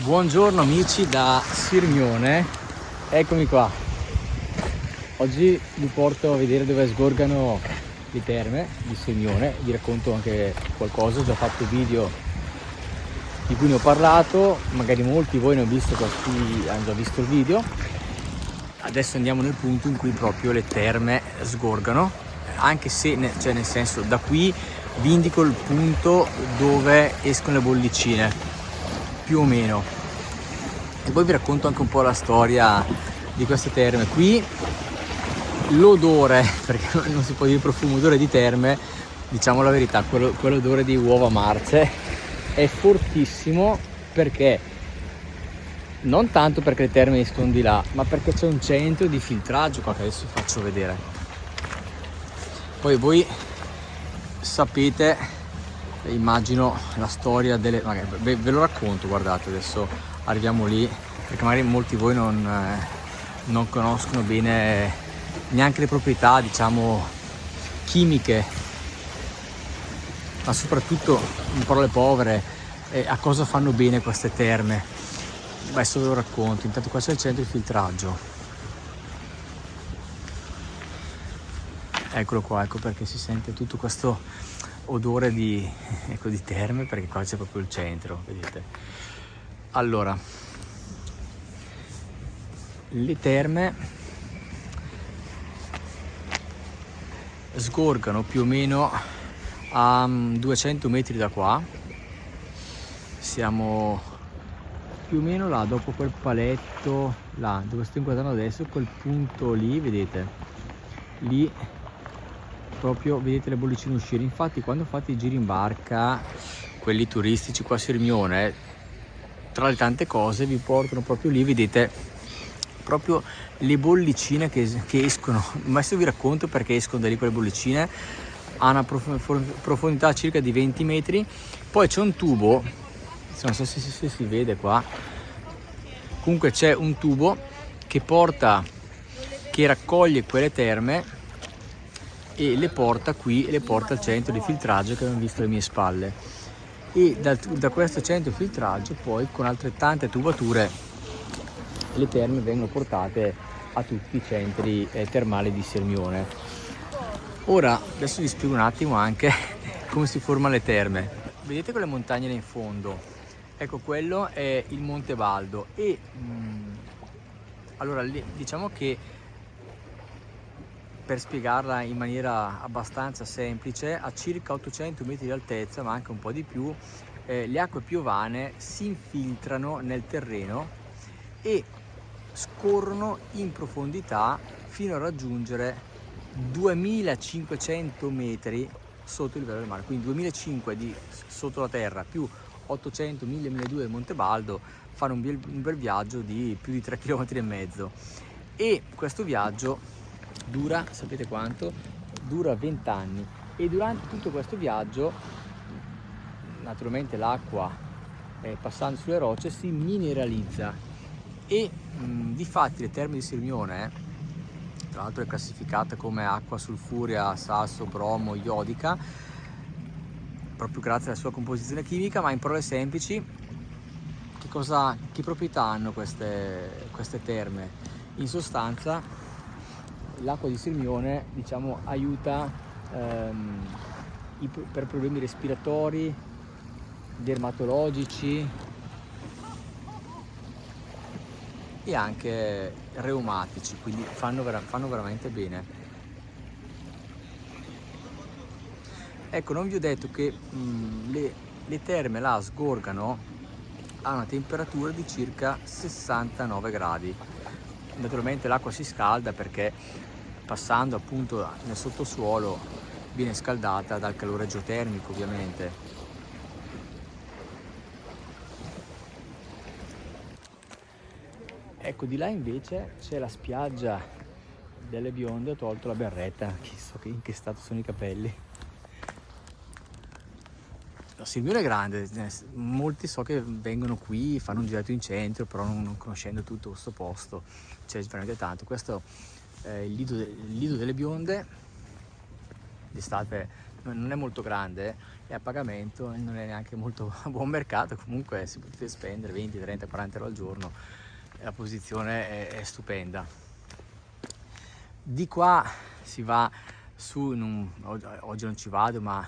Buongiorno amici da Sirmione, eccomi qua. Oggi vi porto a vedere dove sgorgano le terme di Sirmione, vi racconto anche qualcosa, ho già fatto video di cui ne ho parlato, magari molti di voi ne hanno già visto il video. Adesso andiamo nel punto in cui proprio le terme sgorgano, anche se, nel senso, da qui vi indico il punto dove escono le bollicine, più o meno, e poi vi racconto anche un po' la storia di queste terme. Qui l'odore, perché non si può dire profumo, odore di terme, diciamo la verità, quell'odore di uova marce è fortissimo, perché non tanto perché le terme escono di là, ma perché c'è un centro di filtraggio qua che adesso vi faccio vedere. Poi voi sapete, immagino, la storia delle... magari ve lo racconto, guardate, adesso arriviamo lì, perché magari molti di voi non conoscono bene neanche le proprietà, diciamo, chimiche, ma soprattutto, in parole povere, a cosa fanno bene queste terme. Adesso ve lo racconto. Intanto qua c'è il centro di filtraggio, eccolo qua, ecco perché si sente tutto questo odore di terme, perché qua c'è proprio il centro, vedete. Allora, le terme sgorgano più o meno a 200 metri da qua, siamo più o meno là, dopo quel paletto là dove sto inquadrando adesso, quel punto lì, vedete, lì proprio vedete le bollicine uscire. Infatti quando fate i giri in barca, quelli turistici qua a Sirmione, tra le tante cose vi portano proprio lì, vedete proprio le bollicine che escono. Ma adesso vi racconto perché escono da lì quelle bollicine. Ha una profondità circa di 20 metri, poi c'è un tubo, non so se si vede qua, comunque c'è un tubo che raccoglie quelle terme e le porta qui, e le porta al centro di filtraggio che abbiamo visto alle mie spalle, e da questo centro di filtraggio poi con altrettante tubature le terme vengono portate a tutti i centri termali di Sirmione. Ora adesso vi spiego un attimo anche come si formano le terme. Vedete quelle montagne là in fondo? Ecco, quello è il Monte Baldo, e allora diciamo che, per spiegarla in maniera abbastanza semplice, a circa 800 metri di altezza, ma anche un po' di più, le acque piovane si infiltrano nel terreno e scorrono in profondità fino a raggiungere 2500 metri sotto il livello del mare, quindi 2500 sotto la terra più 800, 1000, 1200 del Monte Baldo fanno un bel viaggio di più di 3,5 km, e questo viaggio dura, sapete quanto? Dura 20 anni, e durante tutto questo viaggio naturalmente l'acqua, passando sulle rocce, si mineralizza, e difatti le terme di Sirmione, tra l'altro è classificata come acqua sulfurea, sasso, bromo, iodica, proprio grazie alla sua composizione chimica. Ma in parole semplici, che proprietà hanno queste terme? In sostanza l'acqua di Sirmione, diciamo, aiuta per problemi respiratori, dermatologici e anche reumatici, quindi fanno veramente bene. Ecco, non vi ho detto che le terme là sgorgano a una temperatura di circa 69 gradi. Naturalmente l'acqua si scalda perché, passando appunto nel sottosuolo, viene scaldata dal calore geotermico, ovviamente. Ecco, di là invece c'è la spiaggia delle Bionde. Ho tolto la berretta, chissà in che stato sono i capelli. Sirmione è grande, molti so che vengono qui, fanno un girato in centro, però non conoscendo tutto questo posto c'è veramente tanto. Questo è il lido delle Bionde. D'estate non è molto grande, è a pagamento e non è neanche molto a buon mercato, comunque si potete spendere 20, 30, 40 euro al giorno, la posizione è stupenda. Di qua si va su, oggi non ci vado, ma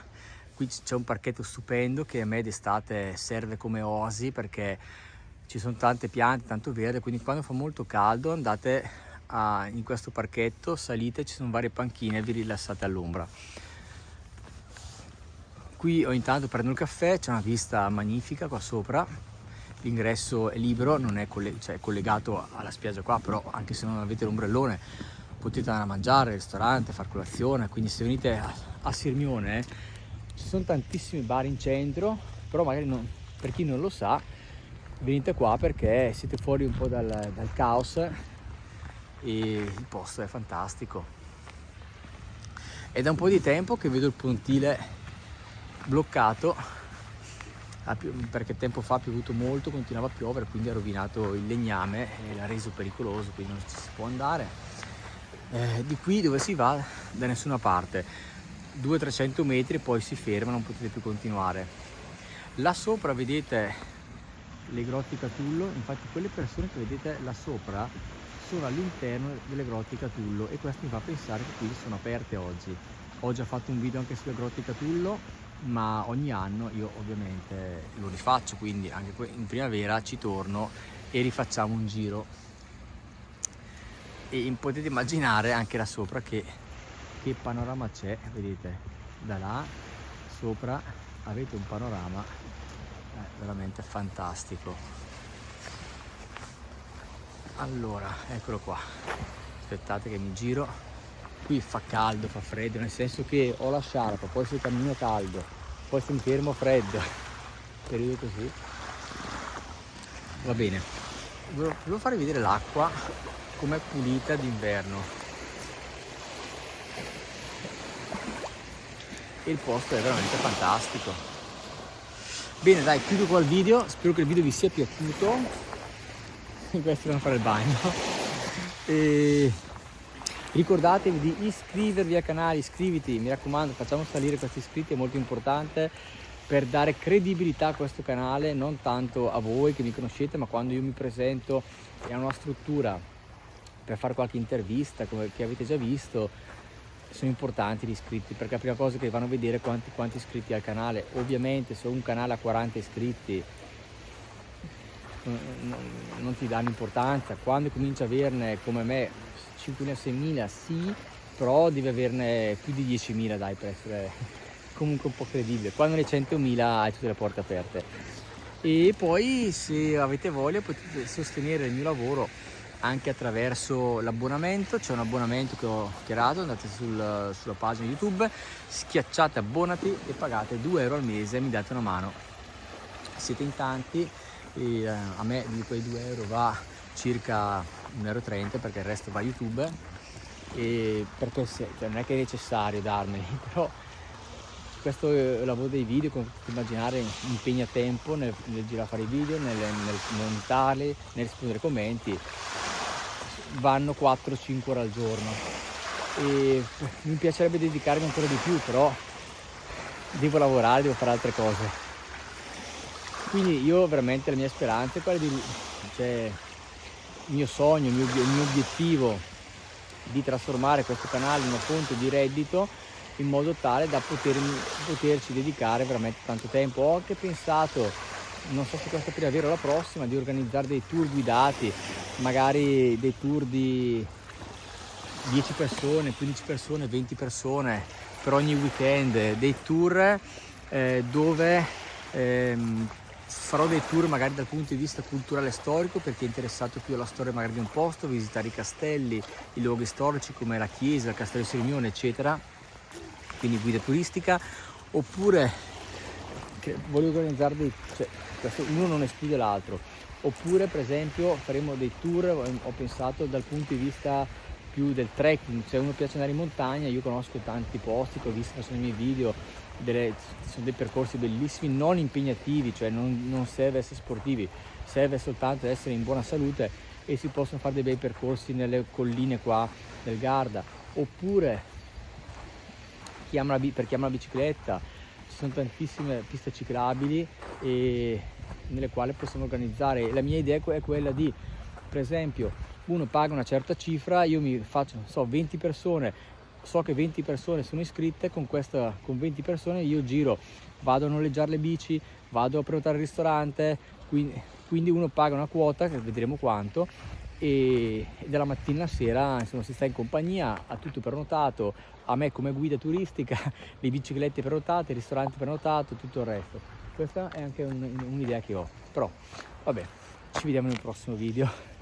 qui c'è un parchetto stupendo che a me d'estate serve come oasi, perché ci sono tante piante, tanto verde, quindi quando fa molto caldo andate in questo parchetto, salite, ci sono varie panchine e vi rilassate all'ombra. Qui ogni tanto prendo il caffè, c'è una vista magnifica qua sopra, l'ingresso è libero, non è collegato alla spiaggia qua, però anche se non avete l'ombrellone potete andare a mangiare al ristorante, far colazione, quindi se venite a Sirmione ci sono tantissimi bar in centro, però magari per chi non lo sa, venite qua perché siete fuori un po' dal caos e il posto è fantastico. È da un po' di tempo che vedo il pontile bloccato, perché tempo fa ha piovuto molto, continuava a piovere, quindi ha rovinato il legname e l'ha reso pericoloso, quindi non ci si può andare. Di qui dove si va da nessuna parte, 200-300 metri, poi si ferma, non potete più continuare. Là sopra vedete le grotte Catullo, infatti quelle persone che vedete là sopra sono all'interno delle grotte Catullo e questo mi fa pensare che qui sono aperte oggi. Ho già fatto un video anche sulle grotte Catullo, ma ogni anno io ovviamente lo rifaccio, quindi anche in primavera ci torno e rifacciamo un giro. E potete immaginare anche là sopra che panorama c'è, vedete, da là sopra avete un panorama veramente fantastico. Allora, eccolo qua, aspettate che mi giro. Qui fa caldo, fa freddo, nel senso che ho la sciarpa, poi se cammino caldo, poi se mi fermo freddo, periodo così. Va bene, volevo farvi vedere l'acqua com'è pulita d'inverno e il posto è veramente fantastico. Bene, dai, chiudo qua il video, spero che il video vi sia piaciuto. Questo è fare il bagno e ricordatevi di iscrivervi al canale, iscriviti, mi raccomando, facciamo salire questi iscritti, è molto importante per dare credibilità a questo canale, non tanto a voi che mi conoscete, ma quando io mi presento e ho una struttura per fare qualche intervista come che avete già visto, sono importanti gli iscritti, perché la prima cosa che vanno a vedere quanti iscritti ha il canale. Ovviamente se un canale ha 40 iscritti non ti danno importanza, quando comincia a averne come me 5.000-6.000 sì, però devi averne più di 10.000 dai, per essere comunque un po' credibile. Quando ne 100.000 hai tutte le porte aperte. E poi se avete voglia potete sostenere il mio lavoro anche attraverso l'abbonamento. C'è un abbonamento che ho creato, andate sulla pagina YouTube, schiacciate abbonati e pagate 2 euro al mese e mi date una mano. Siete in tanti e a me di quei 2 euro va circa 1,30 euro, perché il resto va a YouTube, e perché non è che è necessario darmeli, però questo lavoro dei video, come potete immaginare, impegna tempo nel girare a fare i video, nel montarli, nel rispondere ai commenti. Vanno 4-5 ore al giorno e mi piacerebbe dedicarmi ancora di più, però devo lavorare, devo fare altre cose. Quindi io veramente, la mia speranza è quella il mio sogno, il mio obiettivo di trasformare questo canale in una fonte di reddito, in modo tale da poterci dedicare veramente tanto tempo. Ho anche pensato, non so se questa primavera o la prossima, di organizzare dei tour guidati, magari dei tour di 10 persone, 15 persone, 20 persone per ogni weekend, dei tour dove farò dei tour magari dal punto di vista culturale e storico, per chi è interessato più alla storia magari di un posto, visitare i castelli, i luoghi storici come la chiesa, il castello di Sirmione, eccetera, quindi guida turistica. Oppure voglio organizzare uno non esclude l'altro. Oppure per esempio faremo dei tour, ho pensato dal punto di vista più del trekking, se uno piace andare in montagna, io conosco tanti posti che ho visto nei miei video, sono dei percorsi bellissimi, non impegnativi, cioè non serve essere sportivi, serve soltanto essere in buona salute, e si possono fare dei bei percorsi nelle colline qua del Garda. Oppure per chi ama la bicicletta, ci sono tantissime piste ciclabili e nelle quali possiamo organizzare. La mia idea è quella di, per esempio, uno paga una certa cifra, io mi faccio, non so, 20 persone, so che 20 persone sono iscritte, con 20 persone io giro, vado a noleggiare le bici, vado a prenotare il ristorante, quindi uno paga una quota, che vedremo quanto, e dalla mattina alla sera insomma si sta in compagnia, ha tutto prenotato, a me come guida turistica, le biciclette prenotate, il ristorante prenotato, tutto il resto. Questa è anche un'idea che ho, però vabbè, ci vediamo nel prossimo video.